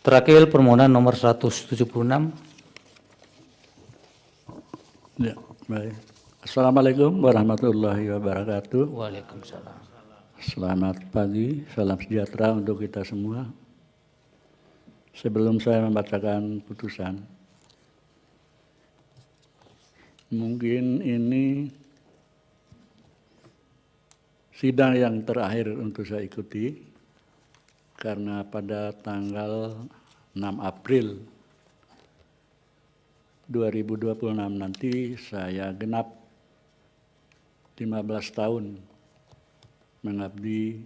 Terakhir permohonan nomor 176. Ya, baik. Assalamualaikum warahmatullahi wabarakatuh. Waalaikumsalam. Selamat pagi, salam sejahtera untuk kita semua. Sebelum saya membacakan putusan, mungkin ini sidang yang terakhir untuk saya ikuti, karena pada tanggal 6 April 2026 nanti saya genap 15 tahun mengabdi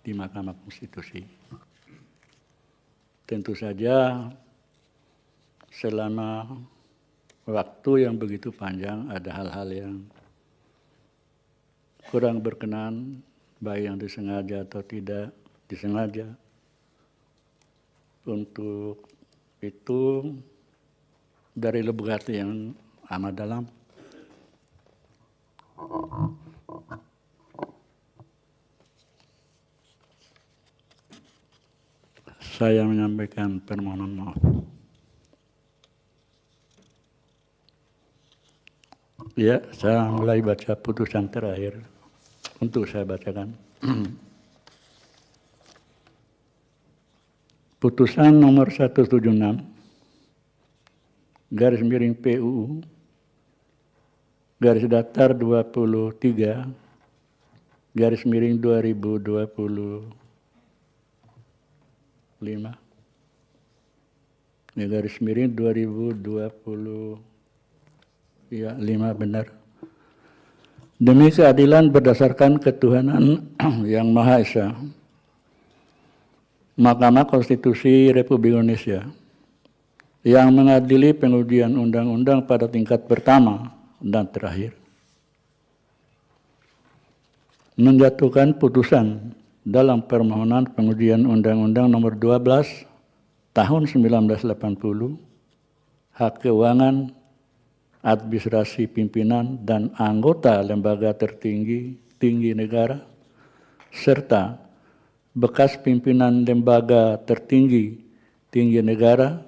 di Mahkamah Konstitusi. Tentu saja selama waktu yang begitu panjang ada hal-hal yang kurang berkenan, baik yang disengaja atau tidak disengaja. Untuk itu dari lubuk hati yang amat dalam saya menyampaikan permohonan maaf. Ya, saya mulai baca putusan terakhir untuk saya bacakan. Putusan nomor 176 garis miring PUU garis datar 23 garis miring 2025 ya, garis miring 2020 ya 5 benar. Demi keadilan berdasarkan ketuhanan yang Maha Esa, Mahkamah Konstitusi Republik Indonesia yang mengadili pengujian undang-undang pada tingkat pertama dan terakhir menjatuhkan putusan dalam permohonan pengujian Undang-Undang Nomor 12 Tahun 1980 hak keuangan, administrasi pimpinan dan anggota lembaga tertinggi tinggi negara serta bekas pimpinan lembaga tertinggi tinggi negara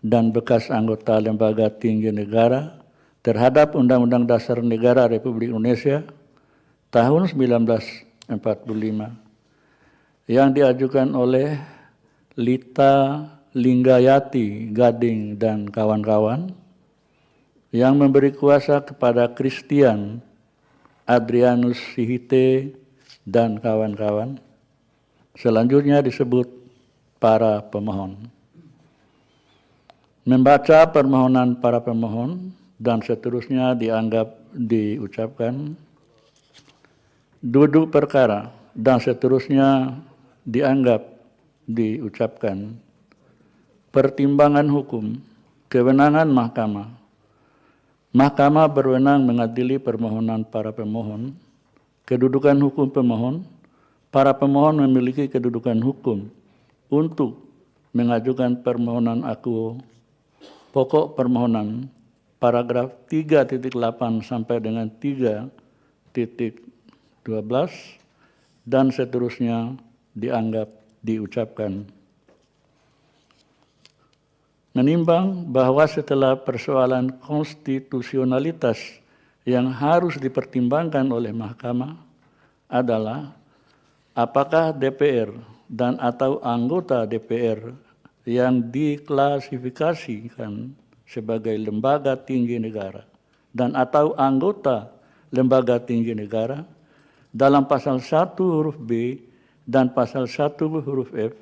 dan bekas anggota lembaga tinggi negara terhadap Undang-Undang Dasar Negara Republik Indonesia tahun 1945 yang diajukan oleh Lita Linggayati Gading dan kawan-kawan yang memberi kuasa kepada Christian Adrianus Sihite dan kawan-kawan. Selanjutnya disebut para pemohon. Membaca permohonan para pemohon dan seterusnya diucapkan. Duduk perkara dan seterusnya dianggap diucapkan. Pertimbangan hukum, kewenangan mahkamah. Mahkamah berwenang mengadili permohonan para pemohon. Kedudukan hukum pemohon, para pemohon memiliki kedudukan hukum untuk mengajukan permohonan aku. Pokok permohonan paragraf 3.8 sampai dengan 3.12 dan seterusnya dianggap diucapkan. Menimbang bahwa setelah persoalan konstitusionalitas yang harus dipertimbangkan oleh mahkamah adalah apakah DPR dan atau anggota DPR yang diklasifikasikan sebagai lembaga tinggi negara dan atau anggota lembaga tinggi negara dalam pasal 1 huruf B dan pasal 1 huruf F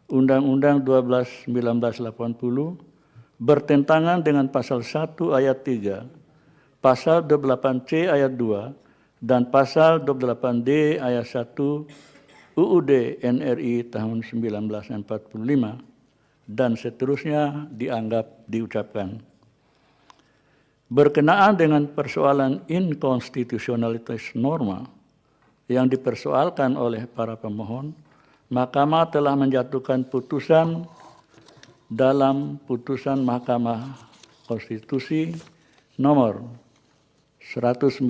Undang-Undang 12 1980 bertentangan dengan pasal 1 ayat 3, pasal 28C ayat 2 dan pasal 28D ayat 1 UUD NRI tahun 1945 dan seterusnya dianggap diucapkan. Berkenaan dengan persoalan inkonstitusionalitas norma yang dipersoalkan oleh para pemohon, Mahkamah telah menjatuhkan putusan dalam putusan Mahkamah Konstitusi nomor 191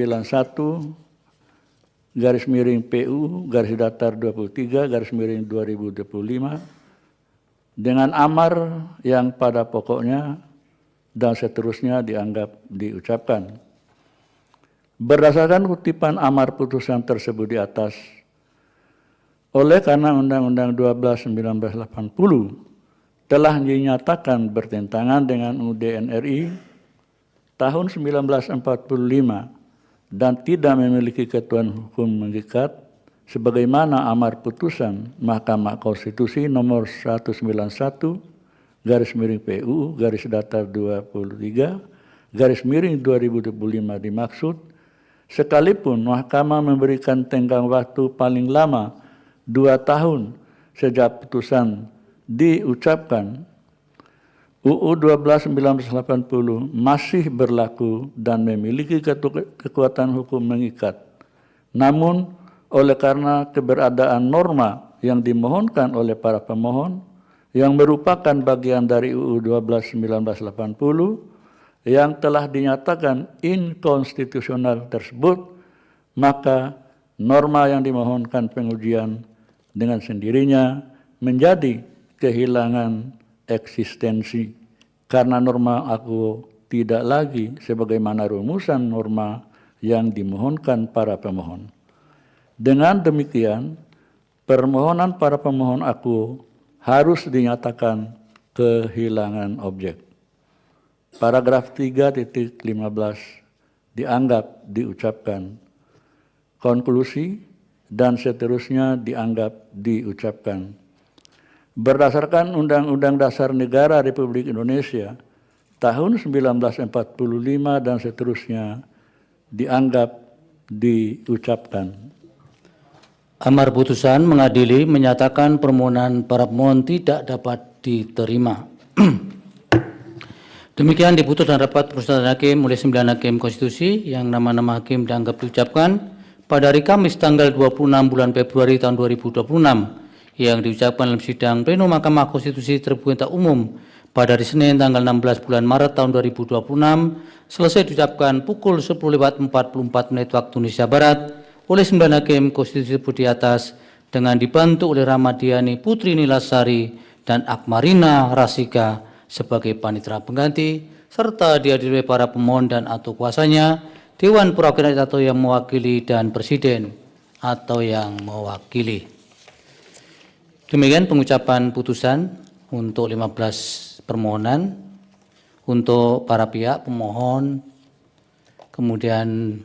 garis miring PU garis datar 23 garis miring 2025 dengan amar yang pada pokoknya dan seterusnya dianggap diucapkan. Berdasarkan kutipan amar putusan tersebut di atas, oleh karena Undang-Undang 12 1980 telah dinyatakan bertentangan dengan UUD NRI tahun 1945 dan tidak memiliki ketentuan hukum mengikat, sebagaimana amar putusan Mahkamah Konstitusi nomor 191 /PU /datar 23 /2025 dimaksud, sekalipun Mahkamah memberikan tenggang waktu paling lama 2 tahun sejak putusan diucapkan, UU 12 1980 masih berlaku dan memiliki kekuatan hukum mengikat. Namun, oleh karena keberadaan norma yang dimohonkan oleh para pemohon yang merupakan bagian dari UU 12 1980 yang telah dinyatakan inkonstitusional tersebut, maka norma yang dimohonkan pengujian dengan sendirinya menjadi kehilangan eksistensi karena norma aku tidak lagi sebagaimana rumusan norma yang dimohonkan para pemohon. Dengan demikian, permohonan para pemohon aku harus dinyatakan kehilangan objek. Paragraf 3.15 dianggap diucapkan. Konklusi dan seterusnya dianggap diucapkan. Berdasarkan Undang-Undang Dasar Negara Republik Indonesia tahun 1945 dan seterusnya dianggap diucapkan. Amar putusan mengadili menyatakan permohonan para pemohon tidak dapat diterima. Demikian diputus dan rapat permusyawaratan hakim oleh 9 hakim konstitusi yang nama-nama hakim dianggap diucapkan pada hari Kamis tanggal 26 bulan Februari tahun 2026 yang diucapkan dalam sidang pleno Mahkamah Konstitusi terbuka umum pada hari Senin tanggal 16 bulan Maret tahun 2026 selesai diucapkan pukul 10:44 waktu Indonesia Barat oleh 9 hakim konstitusi di atas dengan dibantu oleh Ramadhani Putri Nilasari dan Akmarina Rasika sebagai panitera pengganti serta dihadiri oleh para pemohon dan atau kuasanya, Dewan Perwakilan atau yang mewakili dan Presiden atau yang mewakili. Demikian pengucapan putusan untuk 15 permohonan untuk para pihak pemohon, kemudian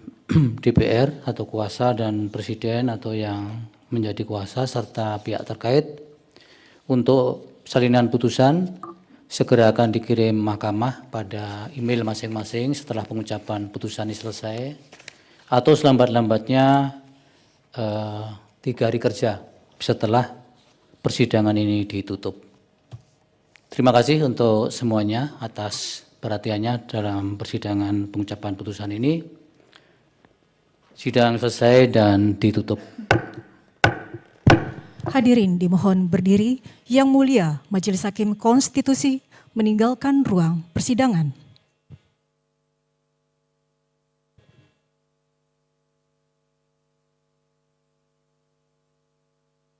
DPR atau kuasa dan Presiden atau yang menjadi kuasa serta pihak terkait. Untuk salinan putusan segera akan dikirim mahkamah pada email masing-masing setelah pengucapan putusan ini selesai atau selambat-lambatnya 3 hari kerja setelah persidangan ini ditutup. Terima kasih untuk semuanya atas perhatiannya dalam persidangan pengucapan putusan ini. Sidang selesai dan ditutup. Hadirin dimohon berdiri. Yang Mulia Majelis Hakim Konstitusi meninggalkan ruang persidangan.